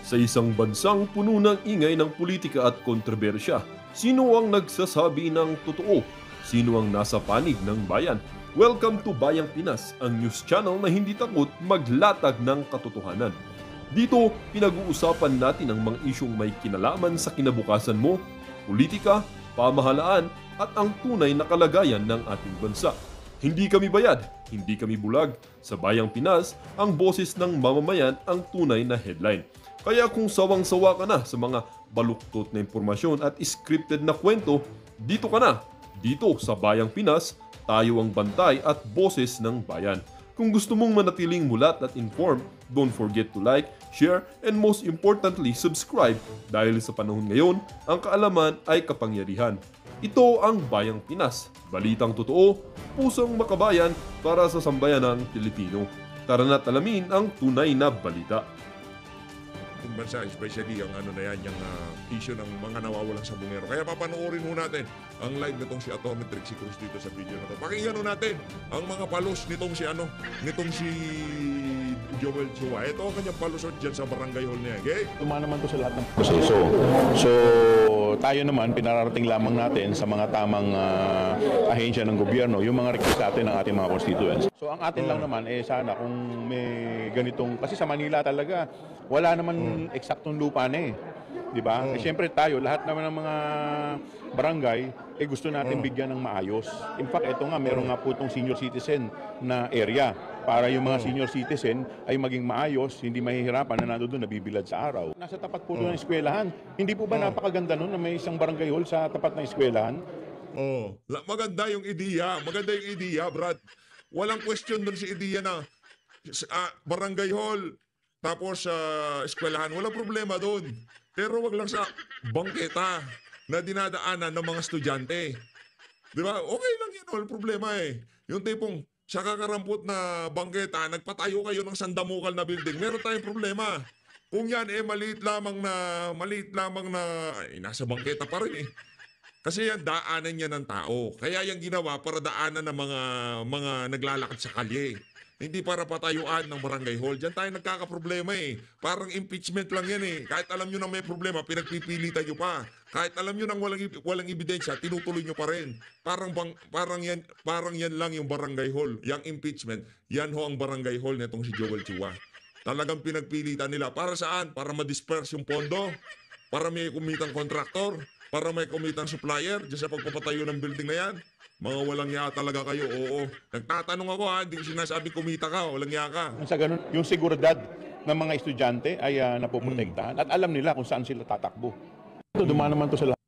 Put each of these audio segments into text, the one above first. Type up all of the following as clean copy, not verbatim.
Sa isang bansang puno ng ingay ng politika at kontrobersya, sino ang nagsasabi ng totoo? Sino ang nasa panig ng bayan? Welcome to Bayang Pinas, ang news channel na hindi takot maglatag ng katotohanan. Dito, pinag-uusapan natin ang mga isyong may kinalaman sa kinabukasan mo, politika, pamahalaan at ang tunay na kalagayan ng ating bansa. Hindi kami bayad, hindi kami bulag. Sa Bayang Pinas, ang boses ng mamamayan ang tunay na headline. Kaya kung sawang-sawa ka na sa mga baluktot na impormasyon at scripted na kwento, dito ka na. Dito sa Bayang Pinas, tayo ang bantay at boses ng bayan. Kung gusto mong manatiling mulat at informed, don't forget to like, share, and most importantly, subscribe dahil sa panahon ngayon, ang kaalaman ay kapangyarihan. Ito ang Bayang Pinas, balitang totoo, pusong makabayan para sa sambayanang Pilipino. Tara na't alamin ang tunay na balita. Ating bansa, especially ang yung issue ng mga nawawalang sabungero. Kaya papanoorin ho natin ang live nitong si Atty. Trixie Cruz dito sa video na to. Pakinggan ho natin ang mga palos nitong si Joel Chua. Ito ang kanyang palusot dyan sa barangay hall niya. Okay? Tuma naman to sa lahat ng proseso. So, tayo naman, pinararating lamang natin sa mga tamang ahensya ng gobyerno, yung mga request natin ng ating mga constituents. So, ang atin lang naman, sana kung may ganitong, kasi sa Manila talaga, wala naman eksaktong lupa na eh. Diba? Eh, siyempre tayo, lahat naman ng mga barangay, gusto natin bigyan ng maayos. In fact, ito nga, meron nga po itong senior citizen na area para yung mga senior citizen ay maging maayos, hindi mahihirapan na nandoon nabibilad sa araw. Nasa tapat po doon ng eskwelahan. Hindi po ba napakaganda nun na may isang barangay hall sa tapat ng eskwelahan? Maganda yung ideya. Maganda yung ideya, Brad. Walang question doon si ideya na barangay hall, tapos eskwelahan. Walang problema doon. Pero wag lang sa bangketa na dinadaanan ng mga estudyante. Di ba? Okay lang yun. Walang problema eh. Yung tipong sa kakarampot na bangketa, nagpatayo kayo ng sandamukal na building, meron tayong problema. Kung yan maliit lamang na nasa bangketa pa rin eh. Kasi yan, daanan niya ng tao. Kaya yung ginawa para daanan ng mga naglalakad sa kalye. Hindi para patayuan ng barangay hall. Diyan tayo nagkakaproblema eh. Parang impeachment lang yan eh. Kahit alam nyo na may problema, pinagpipilitan nyo pa. Kahit alam nyo nang walang ebidensya, tinutuloy nyo pa rin. Parang yan lang yung barangay hall. Yung impeachment, yan ho ang barangay hall netong si Joel Chua. Talagang pinagpilitan nila. Para saan? Para ma-disperse yung pondo. Para may kumitang kontraktor. Para may kumitang supplier. Diyan sa pagpapatayo ng building na yan. Mga walang ya talaga kayo, oo. Nagtatanong ako hindi sinasabi kumita ka, walang ya ka. Sa ganun, yung seguridad ng mga estudyante ay napoprotektahan at alam nila kung saan sila tatakbo. Ito, dumaan naman to sa lahat.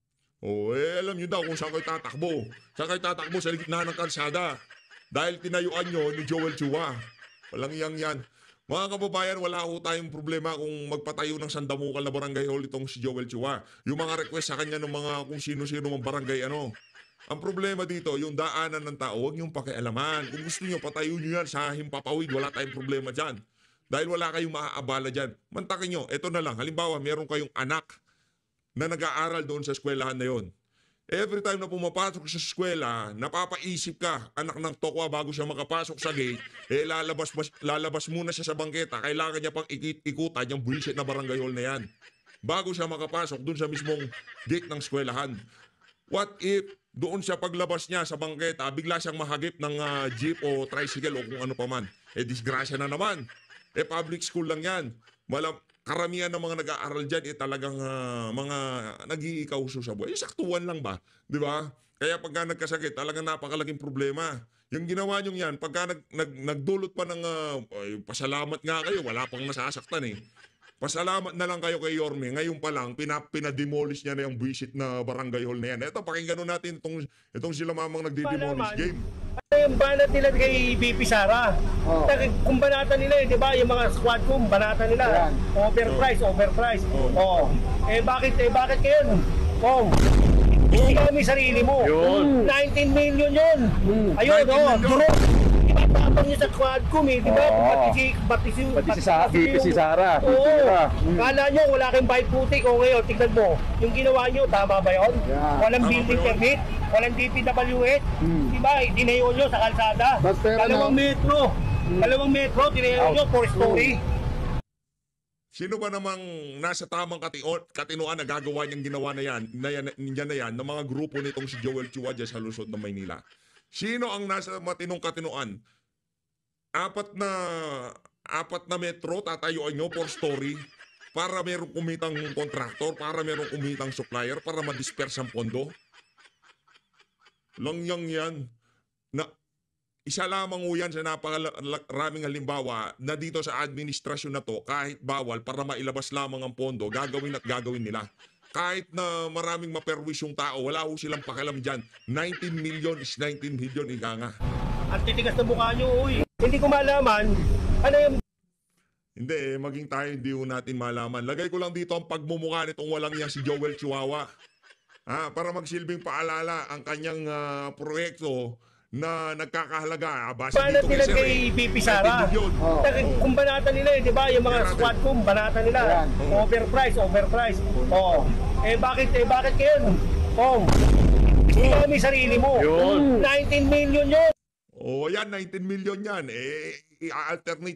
Alam nyo daw kung saan kayo tatakbo. Saan kayo tatakbo sa gitna ng kalsada. Dahil tinayuan nyo ni Joel Chua. Walang yan. Mga kababayan, wala ko tayong problema kung magpatayo ng sandamukal na barangay hall itong si Joel Chua. Yung mga request sa kanya ng mga kung sino-sino ng barangay Ang problema dito, yung daanan ng tao, huwag niyong pakialaman. Kung gusto niyo, patayo niyo yan sa himpapawid, wala tayong problema dyan. Dahil wala kayong maaabala dyan. Mantakin niyo, eto na lang. Halimbawa, meron kayong anak na nag-aaral doon sa eskwelahan na yon. Every time na pumapasok sa eskwela, napapaisip ka, anak ng tokwa bago siya makapasok sa gate, lalabas muna siya sa bangketa. Kailangan niya pang ikutan yung bullshit na barangay hall na yan. Bago siya makapasok doon sa mismong gate ng eskwelahan. What if doon siya paglabas niya sa bangketa, bigla siyang mahagip ng jeep o tricycle o kung ano pa man. Disgrasya na naman. Public school lang yan. Karamihan ng mga nag-aaral dyan, talagang mga nag-iikauso sa buhay. Saktuan lang ba? Di ba? Kaya pagka nagkasakit, talagang napakalaking problema. Yung ginawa nyo yan, pagka nagdulot pa ng pasalamat nga kayo, wala pang nasasaktan eh. Pasalamat na lang kayo kay Yorme. Ngayon pa lang, pinademolish niya na yung buisit na barangay hall na yan. Ito, pakinggan natin itong sila mamang nagdi-demolish game. Yung banat nila kay BP Sara. Kung banatan nila di ba? Yung mga squad ko, banatan nila. Overprice. Bakit kayo? Hindi kami sarili mo. 19 million yun. Ayun, duro. Tapang niya sa Quadcom di ba? Pati si Sara. Oo. Kala nyo, wala kayong bike putik. O ngayon, tignan mo. Yung ginawa nyo, tama ba yun? Walang building permit, walang DPWH. Di ba? Dinayo nyo sa kalsada. Dalawang metro, tinayo nyo, 4 story. Sino ba namang nasa tamang katinoan na gagawa niyang ginawa na yan, ng mga grupo nitong si Joel Chua dyan sa Luzon ng Maynila? Sino ang nasa matinong katinoan? Apat na metro tatayuan nyo for story para merong kumitang kontraktor, para merong kumitang supplier, para ma-disperse ang pondo? Langyang yan. Na, isa lamang yan sa napakaraming halimbawa na dito sa administrasyon na to, kahit bawal para mailabas lamang ang pondo, gagawin at gagawin nila. Kahit na maraming maperwis yung tao, wala ho silang pakialam dyan. 19 million is 19 million, ika nga. Ang titigas na mukha nyo, uy. Hindi ko malaman. Ano yung... Hindi, maging tayo hindi ho natin malaman. Lagay ko lang dito ang pagmumukha nitong walang yan si Joel Chihuahua. Para magsilbing paalala ang kanyang proyekto na nagkakahalaga. Paano nila kay BP Sara? Kung banata nila di ba? Yung mga squad kung banata nila. Overprice. Bakit kayo? Ikaw may sarili mo. 19 million yun. Yan, 19 million yan.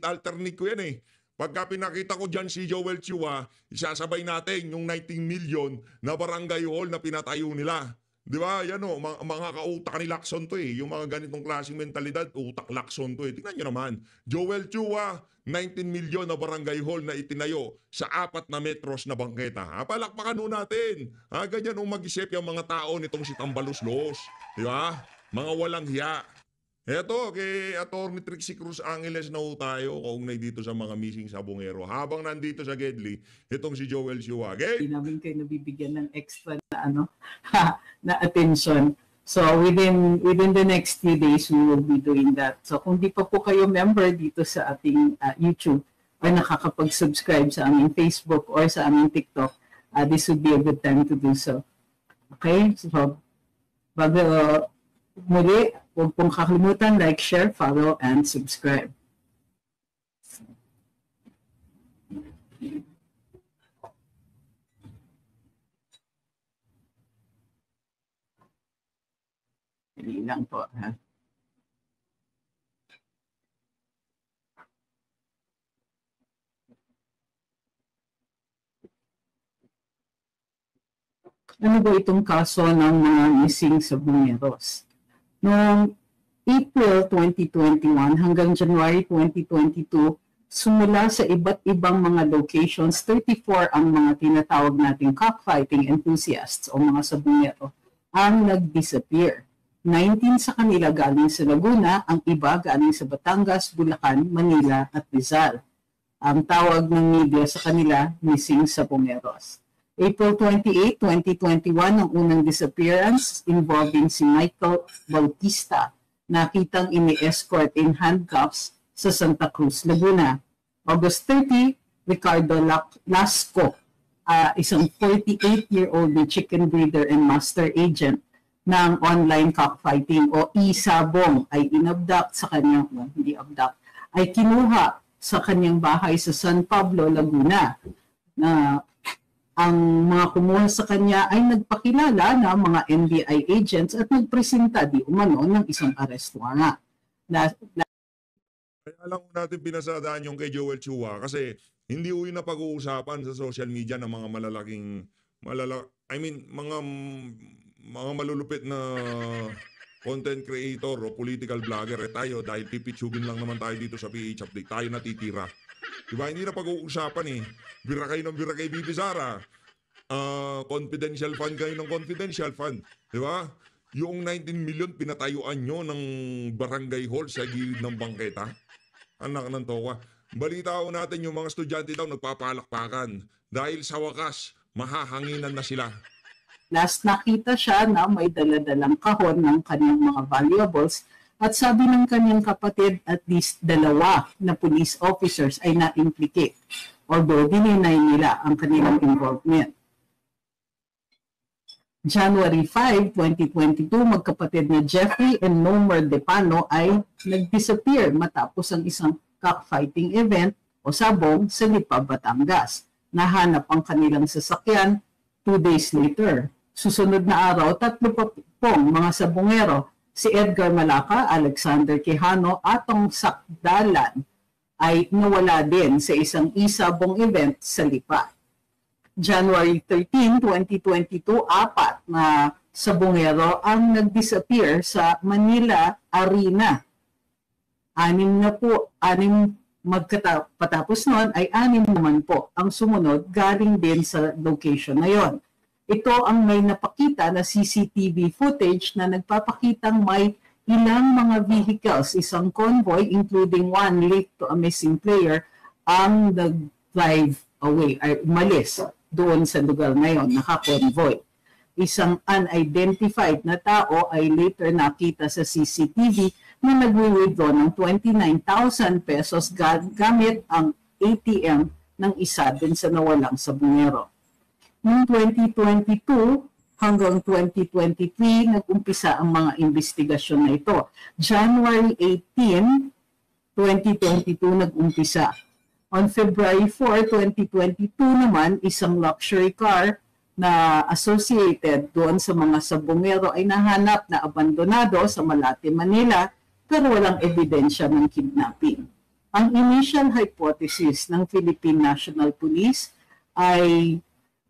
Alternate ko yan eh. Pagka pinakita ko dyan si Joel Chua, isasabay natin yung 19 million na barangay hall na pinatayo nila. Di ba? Yan o, mga kautak ni Lacson to eh. Yung mga ganitong klaseng mentalidad, utak Lacson to eh. Tingnan nyo naman. Joel Chua, 19 million na barangay hall na itinayo sa 4 na metros na bangketa. Palakpakan ho natin. Ganyan o mag-isip yung mga tao nitong si Tambaluslos. Di ba? Mga walang hiya. Eto, kay Atty. Trixie Cruz Angeles na ho tayo kaugnay dito sa mga missing sabongero. Habang nandito sa Gedli, itong si Joel Chua. Okay? Hindi namin kayo nabibigyan ng extra na na attention. So within the next few days, we will be doing that. So kung di pa po kayo member dito sa ating YouTube or nakakapag-subscribe sa aming Facebook or sa aming TikTok, this would be a good time to do so. Okay? So bago muli, huwag pong kakalimutan, like, share, follow, and subscribe. Hindi lang po, ha? Ano ba itong kaso ng mga missing sabongeros? Noong April 2021 hanggang January 2022, sumula sa iba't ibang mga locations, 34 ang mga tinatawag nating cockfighting enthusiasts o mga sabongero ang nag-disappear. 19 sa kanila galing sa Laguna, ang iba galing sa Batangas, Bulacan, Manila at Rizal. Ang tawag ng media sa kanila, missing sabongeros. April 28, 2021, ang unang disappearance involving si Michael Bautista, nakitang ini-escort in handcuffs sa Santa Cruz, Laguna. August 30, Ricardo Lasco, isang 48-year-old na chicken breeder and master agent ng online cockfighting o e-sabong ay inabduct sa kanyang, ay kinuha sa kanyang bahay sa San Pablo, Laguna. Ang mga kumuha sa kanya ay nagpakilala na mga NBI agents at nagpresenta di umano ng isang arrest warrant. Kaya lang natin pinasadaan yung kay Joel Chua kasi hindi uwi na pag-uusapan sa social media ng mga mga malulupit na content creator o political vlogger. Tayo dahil pipitsugin lang naman tayo dito sa PH Update, tayo natitira. Diba? Hindi na pag-uusapan eh. Bira kayo ng bira kay BP Sara. Confidential fund kayo ng confidential fund. Diba? Yung 19 million pinatayuan nyo ng barangay hall sa gilid ng bangketa. Anak ng toka. Balita ko natin yung mga estudyante daw nagpapalakpakan. Dahil sa wakas, mahahanginan na sila. Last nakita siya na may daladalang kahon ng kanyang mga valuables at sabi ng kanyang kapatid at least 2 na police officers ay na-implicate, although dininay nila ang kanilang involvement. January 5, 2022, magkapatid na Jeffrey and Nomer Depano ay nag-disappear matapos ang isang cockfighting event o sabong sa Lipa, Batangas. Nahanap ang kanilang sasakyan 2 days later. Susunod na araw, 3 pong mga sabongero, si Edgar Malaca, Alexander Quijano, Atong Sakdalan, ay nawala din sa isang isabong event sa Lipa. January 13, 2022, 4 na sabongero ang nag-disappear sa Manila Arena. 6 patapos nun ay 6 naman po ang sumunod galing din sa location na yon. Ito ang may napakita na CCTV footage na nagpapakitang may ilang mga vehicles, isang convoy including one linked to a missing player ang nag-drive away, ay umalis doon sa lugar na yon, naka-convoy. Isang unidentified na tao ay later nakita sa CCTV na nagwi-withdraw ng 29,000 pesos gamit ang ATM ng isa din sa nawalang sabongero. Noong 2022 hanggang 2023, nag-umpisa ang mga investigasyon na ito. January 18, 2022, nag-umpisa. On February 4, 2022 naman, isang luxury car na associated doon sa mga sabongero ay nahanap na abandonado sa Malate, Manila, pero walang ebidensya ng kidnapping. Ang initial hypothesis ng Philippine National Police ay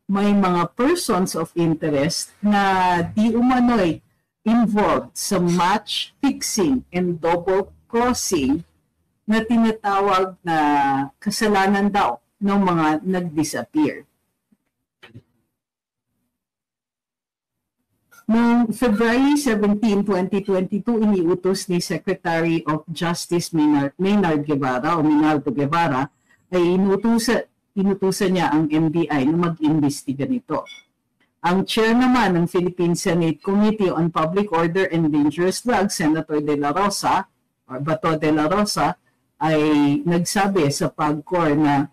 may mga persons of interest na di umano'y involved sa match fixing and double crossing na tinatawag na kasalanan daw ng mga nag-disappear. Noong February 17, 2022, iniutos ni Secretary of Justice Maynard Guevara ay inutusan niya ang NBI na mag-imbestiga nito. Ang chair naman ng Philippine Senate Committee on Public Order and Dangerous Drugs, Senator Bato de la Rosa, ay nagsabi sa PAGCOR na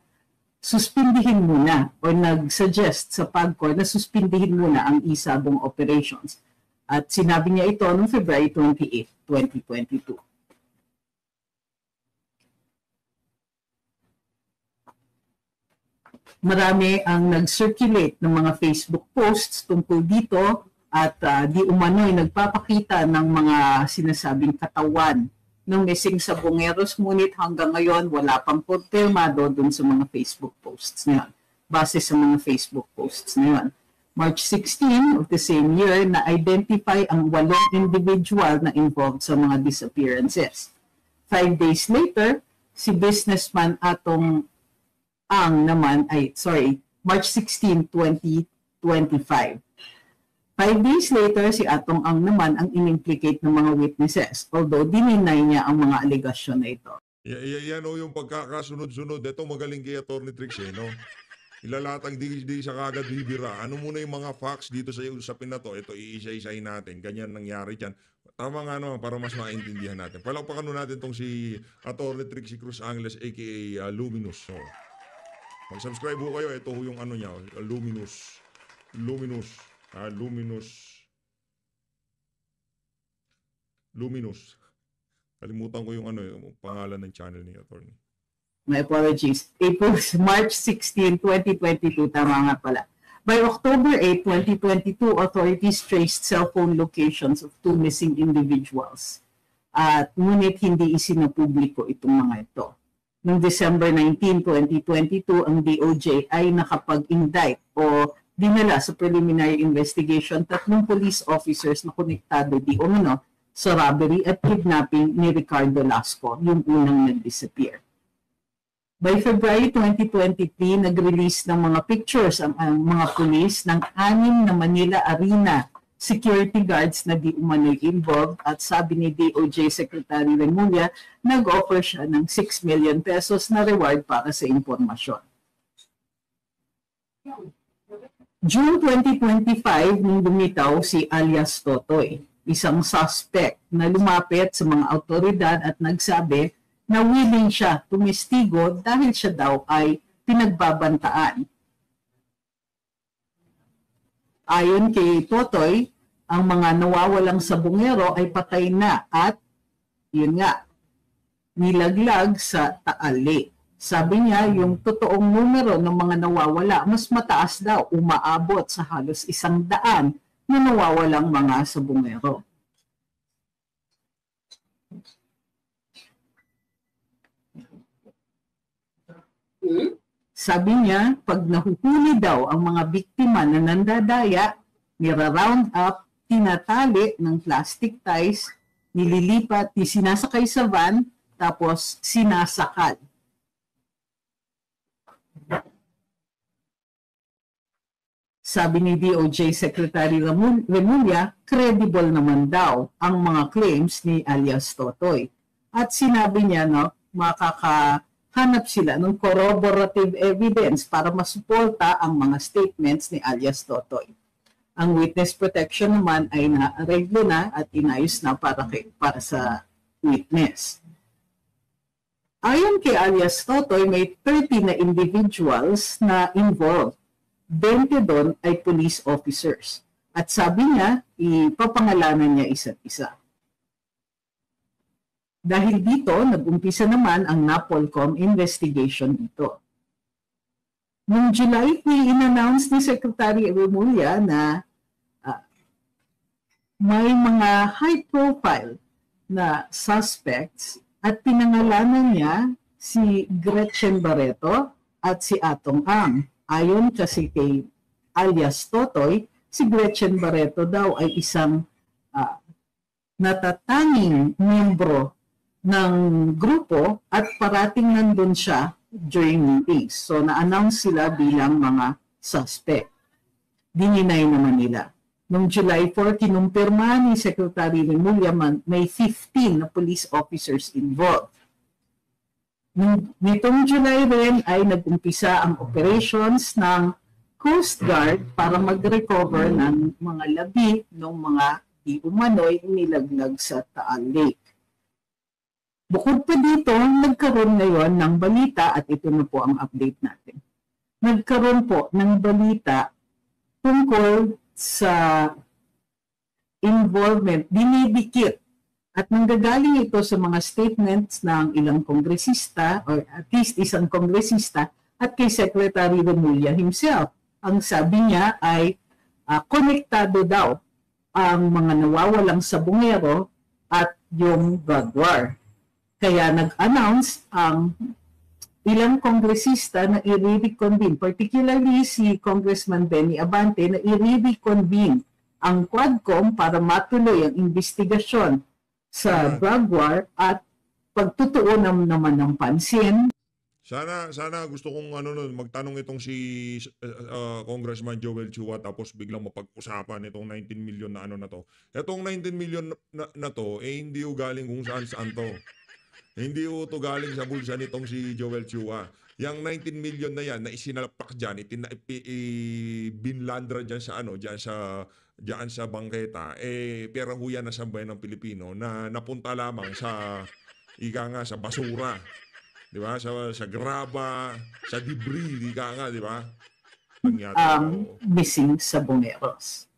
suspindihin muna o nag-suggest sa PAGCOR na suspindihin muna ang isabong operations. At sinabi niya ito noong February 28, 2022. Marami ang nag-circulate ng mga Facebook posts tungkol dito at di umano'y nagpapakita ng mga sinasabing katawan ng missing sabongeros, ngunit hanggang ngayon wala pang konfirmado dun sa mga Facebook posts na yun, base sa mga Facebook posts na yun. March 16 of the same year, na-identify ang 8 individual na involved sa mga disappearances. 5 days later, si businessman Atong Ang naman March 16, 2025. 5 days later, si Atong Ang naman ang inimplicate ng mga witnesses, although dininay niya ang mga alegasyon na ito. Yan o yung pagkakasunod-sunod. Ito magaling kay Atty. Trix no? Ilalatang di sa kagad bibira. Ano muna yung mga facts dito sa usapin na to? Ito, iisa-isahin natin. Ganyan nangyari dyan. Tama nga naman para mas maintindihan natin. Palakpakan natin tong si Atty. Trix Cruz Angeles aka Luminous. So, mag-subscribe ho kayo. Ito ho yung ano niya. Luminous. Kalimutan ko yung yung pangalan ng channel ni Atty. My apologies. March 16, 2022. Tama nga pala. By October 8, 2022, authorities traced cell phone locations of 2 missing individuals. At ngunit hindi isinapubliko itong mga ito. Noong December 19, 2022, ang DOJ ay nakapag-indict o dinala sa preliminary investigation 3 police officers na konektado di umano sa robbery at kidnapping ni Ricardo Lasco, yung unang nag-disappear. By February 2023, nag-release ng mga pictures ang mga police ng 6 na Manila Arena security guards na di umano'y involved at sabi ni DOJ Secretary Remulla, nag-offer siya ng 6 million pesos na reward para sa impormasyon. June 2025, nung bumitaw si alias Totoy, isang suspect na lumapit sa mga autoridad at nagsabi na willing siya tumestigo dahil siya daw ay pinagbabantaan. Ayon kay Totoy, ang mga nawawalang sabongero ay patay na at, yun nga, nilaglag sa Taal Lake. Sabi niya, yung totoong numero ng mga nawawala, mas mataas daw, umaabot sa halos 100 na nawawalang mga sabongero. Sabi niya, pag nahuhuli daw ang mga biktima na nandadaya, nira-round up, tinatali ng plastic ties, nililipat, sinasakay sa van, tapos sinasakal. Sabi ni DOJ Secretary Remulla, credible naman daw ang mga claims ni alias Totoy. At sinabi niya, no, makakahanap sila ng corroborative evidence para masuporta ang mga statements ni alias Totoy. Ang witness protection naman ay na-arreglo na at inayos na para sa witness. Ayon kay alias Totoy, may 30 na individuals na involved. 20 doon ay police officers. At sabi niya, ipapangalanan niya isa't isa. Dahil dito, nag-umpisa naman ang NAPOLCOM investigation dito. Noong July, in-announce ni Secretary Remulla na may mga high-profile na suspects at pinangalanan niya si Gretchen Barreto at si Atong Ang. Ayon kasi kay alias Totoy, si Gretchen Barreto daw ay isang natatanging membro ng grupo at parating nandun siya during meetings. So na-announce sila bilang mga suspect. Dininay naman nila. Noong July 4, kinumpirma ni Secretary Remulla may 15 na police officers involved. Nitong July rin ay nag-umpisa ang operations ng Coast Guard para mag-recover ng mga labi ng mga di umano'y nilaglag sa Taal Lake. Bukod pa dito, nagkaroon ngayon ng balita at ito na po ang update natin. Nagkaroon po ng balita tungkol sa involvement, dinidikit. At nanggagaling ito sa mga statements ng ilang kongresista or at least isang kongresista at kay Secretary Remulla himself. Ang sabi niya ay konektado daw ang mga nawawalang sabungero at yung drug war. Kaya nag-announce ang ilang kongresista na i-reconvene, particularly si Congressman Benny Abante na i-reconvene ang Quadcom para matuloy ang investigasyon sa drug war at pagtutuon naman ng pansin. Sana gusto kong magtanong itong si Congressman Joel Chua tapos biglang mapag-usapan itong 19 million na na to. Itong 19 million na to hindi galing kung saan to. Hindi to galing sa bulsa nitong si Joel Chua. Yang 19 million na yan na isinalpak diyan, binlandra diyan sa diyan sa bangketa, pera ho yan na sambayan ng Pilipino na napunta lamang sa sa basura. Di ba? Sa graba, sa debris, di ba? Missing sabuneros.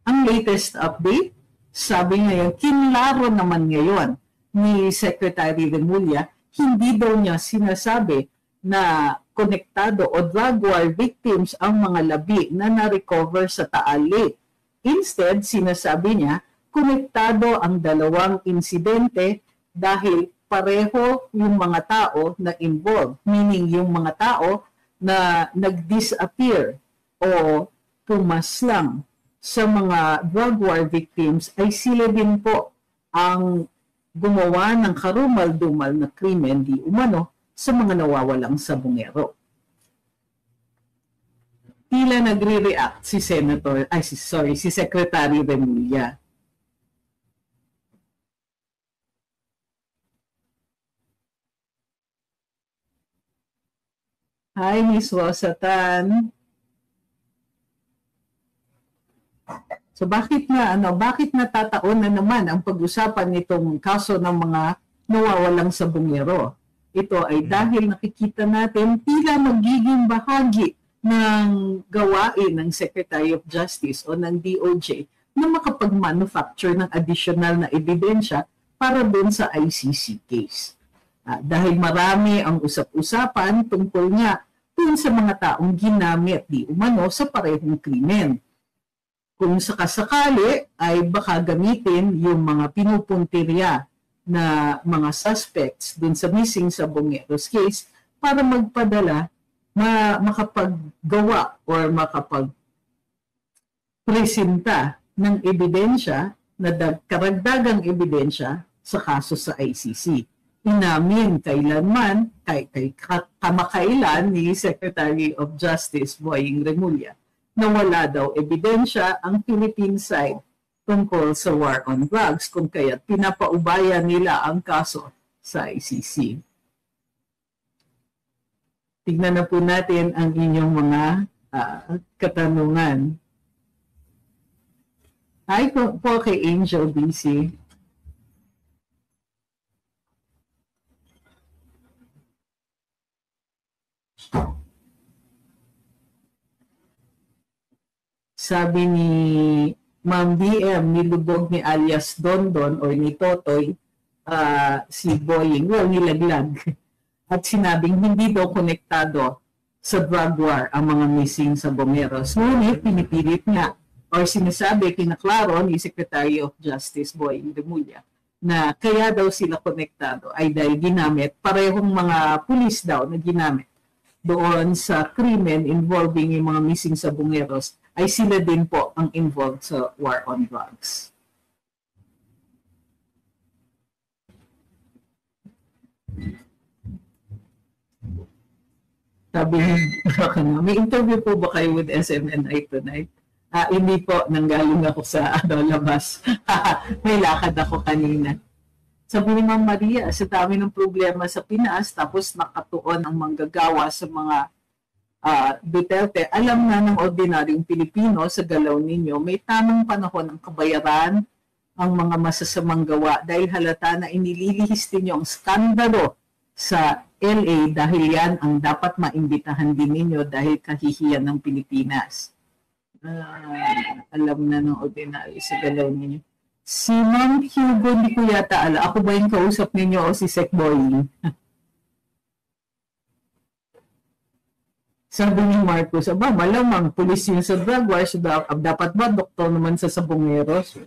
Ang latest update, sabi ngayon, kinlaro naman ngayon ni Secretary Remulla, hindi daw niya sinasabi na konektado o drug war victims ang mga labi na na-recover sa Taal Lake. Instead, sinasabi niya, konektado ang dalawang insidente dahil pareho yung mga tao na involved. Meaning yung mga tao na nag-disappear o pumaslang sa mga drug war victims ay sila din po ang gumawa ng karumal-dumal na krimen di umano sa mga nawawalang sabungero. Tila nagre-react si Secretary Remulla. Hi, Miss Rosatan. So bakit natataon na naman ang pag-usapan nitong kaso ng mga nawawalang sabungero? Ito ay dahil nakikita natin tila magiging bahagi ng gawain ng Secretary of Justice o ng DOJ na makapag-manufacture ng additional na ebidensya para doon sa ICC case. Dahil marami ang usap-usapan tungkol nga doon sa mga taong ginamit di umano sa parehong krimen. kung sakasakali ay baka gamitin yung mga pinupuntirya na mga suspects dun sa missing sa Bongeros case para magpadala, makapaggawa or makapagpresenta ng ebidensya na karagdagang ebidensya sa kaso sa ICC. Inamin kailanman, kamakailan ni Secretary of Justice Boying Remulla na wala daw ebidensya ang Philippine side tungkol sa war on drugs kung kaya't pinapaubaya nila ang kaso sa ICC. Tignan na po natin ang inyong mga katanungan. Hi po kay Angel BC. Sabi ni Ma'am BM, nilubog ni alias Dondon or ni Totoy si Boying, nilaglag. At sinabing hindi daw konektado sa drug war ang mga missing sa Bongeros. Ngunit pinipilit nga or sinasabi, kinaklaro ni Secretary of Justice Boying Remulla na kaya daw sila konektado ay dahil ginamit, parehong mga pulis daw na ginamit doon sa krimen involving yung mga missing sa Bongeros ay sila din po ang involved sa war on drugs. Sabi niya, may interview po ba kayo with SMNI tonight? Hindi po, nanggaling ako sa labas. May lakad ako kanina. Sabi ni Ma'am Maria, sa dami ng problema sa Pinas, tapos nakatuon ang manggagawa sa mga Duterte, alam na ng ordinaryong Pilipino sa galaw ninyo, may tamang panahon ang kabayaran ang mga masasamang gawa dahil halata na inililihis ninyo ang skandalo sa LA dahil yan ang dapat maimbitahan din ninyo dahil kahihiyan ng Pilipinas. Alam na ng ordinaryo sa galaw ninyo. Si Ma'am Hugo, hindi ko yata ala. Ako ba yung kausap ninyo o si Sec Boying? Sabi ni Marcos, malamang pulis yun sa drug war, so dapat ba doktor naman sa Bongeros?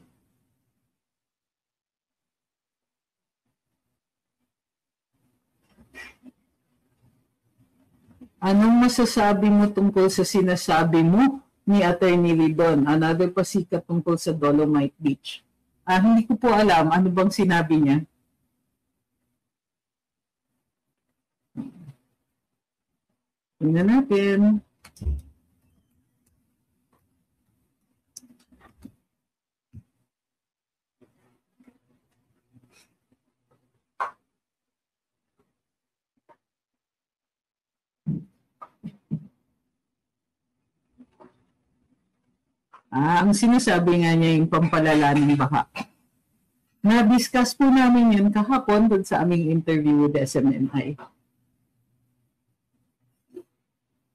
Anong masasabi mo tungkol sa sinasabi mo ni Attorney Lidon? Another pasikat tungkol sa Dolomite Beach. Hindi ko po alam. Ano bang sinabi niya? Tingnan natin. Ang sinasabi nga niya yung pampalala ng baha. Na-discuss po namin yan kahapon doon sa aming interview with SMNI.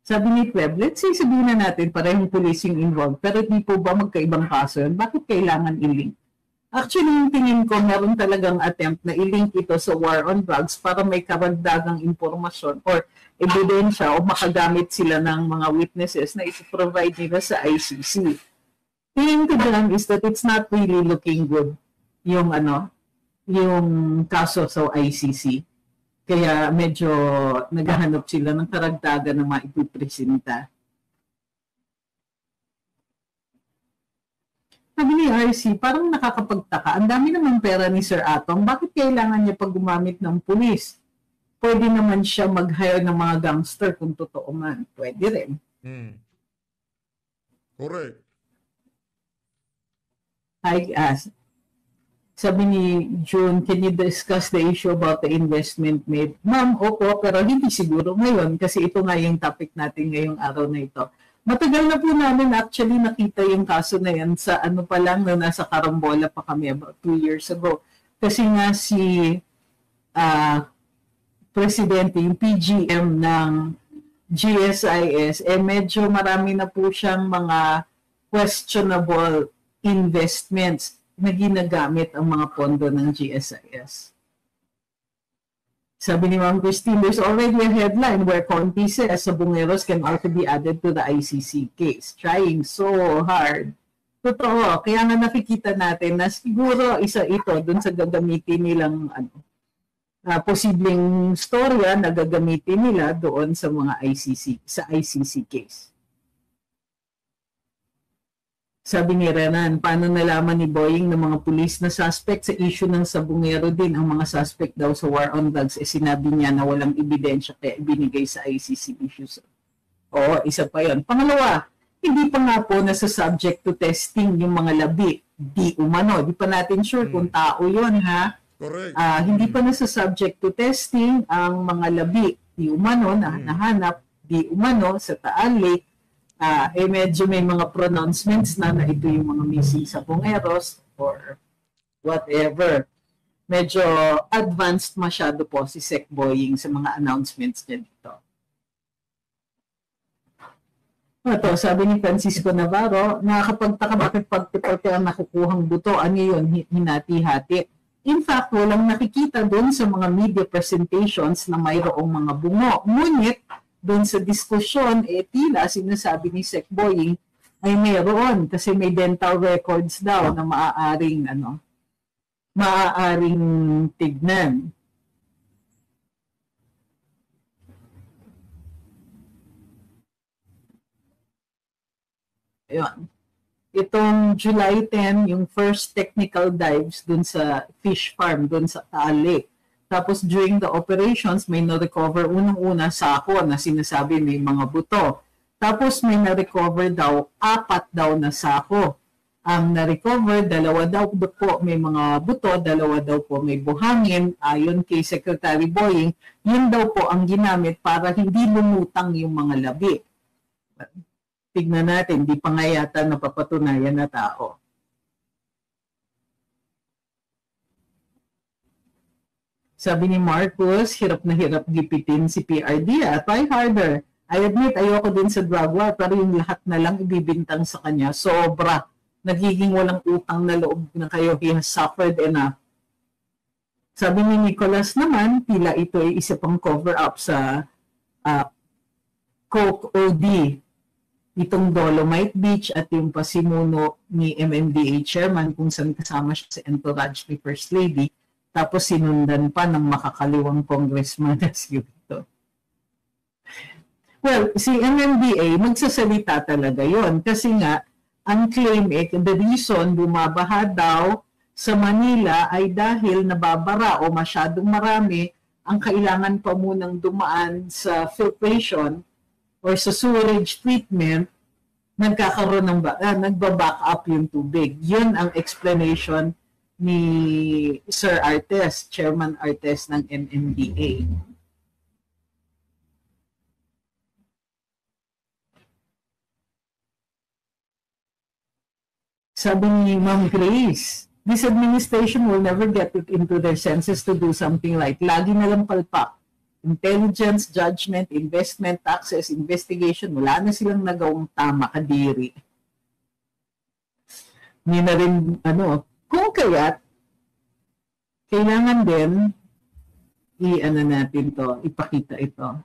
Sabi ni Pleb, let's say sabihin na natin parehong police yung involved, pero di po ba magkaibang kaso yun? Bakit kailangan i-link? Actually, yung tingin ko, meron talagang attempt na i-link ito sa war on drugs para may karagdagang impormasyon or ebidensya o makagamit sila ng mga witnesses na ipoprovide nila sa ICC. Tingin ko lang is that it's not really looking good yung yung kaso sa ICC. Kaya medyo naghahanap sila ng karagdagan na maipipresenta. Sabi ni RC, parang nakakapagtaka. Ang dami naman pera ni Sir Atong. Bakit kailangan niya pag gumamit ng pulis? Pwede naman siya mag-hire ng mga gangster kung totoo man. Pwede rin. Correct. Sabi ni June, can you discuss the issue about the investment made? Ma'am, opo, pero hindi siguro ngayon kasi ito nga yung topic natin ngayong araw na ito. Matagal na po namin actually nakita yung kaso na yan sa pa lang na nasa Karambola pa kami about 2 years ago. Kasi nga si Presidente, yung PGM ng GSIS, medyo marami na po siyang mga questionable investments na ginagamit ang mga pondo ng GSIS. Sabi ni Ma'am Christine, there's already a headline where Conti says Bongeros can also be added to the ICC case. Trying so hard Totoo. Kaya nga nakikita natin na siguro isa ito dun sa gagamitin nilang posibleng storya na gagamitin nila doon sa mga ICC case. Sabi ni Renan, paano nalaman ni Boying ng mga pulis na suspect sa issue ng sabungero din ang mga suspect daw sa war on drugs? Sinabi niya na walang ebidensya kaya ibinigay sa ICC issues. Oo, isa pa yon. Pangalawa, hindi pa nga po nasa subject to testing yung mga labi. Di umano. Di pa natin sure kung tao yon, ha? Correct. Hindi pa nasa subject to testing ang mga labi. Di umano na nahanap. Di umano sa Taal Lake. Medyo may mga pronouncements na ito yung mga missing sa Bungeros or whatever. Medyo advanced masyado po si Sec Boying sa mga announcements niya dito. Ito, sabi ni Francisco Navarro, nakakapagtaka bakit pagtiporte ang nakukuhang buto, ano yun, hinati-hati. In fact, walang nakikita doon sa mga media presentations na mayroong mga bungo. Ngunit, doon sa diskusyon, tila sinasabi ni Sec Boying ay mayroon kasi may dental records daw na maaaring tignan. Ayun. Itong July 10, yung first technical dives dun sa fish farm, dun sa Taal Lake. Tapos during the operations, may na-recover unang-una sako na sinasabi may mga buto. Tapos may na-recover daw, 4 daw na sako. Ang na-recover, 2 daw po may mga buto, 2 daw po may buhangin. Ayon kay Secretary Boying, yun daw po ang ginamit para hindi lumutang yung mga labi. Tignan natin, di pa nga yata napapatunayan na tao. Sabi ni Marcos, hirap na hirap gipitin si PRD. Try harder. I admit, ayoko din sa drug war, pero yung lahat na lang ibibintang sa kanya. Sobra. Nagiging walang utang na loob na kayo. He has suffered enough. Sabi ni Nicholas naman, tila ito ay isa pang cover-up sa Coke OD. Itong Dolomite Beach at yung pasimuno ni MMDA chairman kung saan kasama siya sa entourage ni First Lady. Tapos sinundan pa ng makakaliwang congressman na si Victor. Well, si MMDA, magsasalita talaga yon kasi nga, ang claim the reason bumabaha daw sa Manila ay dahil nababara o masyadong marami ang kailangan pa munang dumaan sa filtration or sa sewerage treatment, nagkakaroon ng nagba-back up yung tubig. Yun ang explanation ni Sir Artes, Chairman Artes ng MMDA. Sabi ni Ma'am Grace, this administration will never get it into their senses to do something right. Lagi na lang palpak. Intelligence, judgment, investment, taxes, investigation, wala na silang nagawang tama, kadiri. Hindi na rin, kung kaya't, kailangan din, natin to, ipakita ito.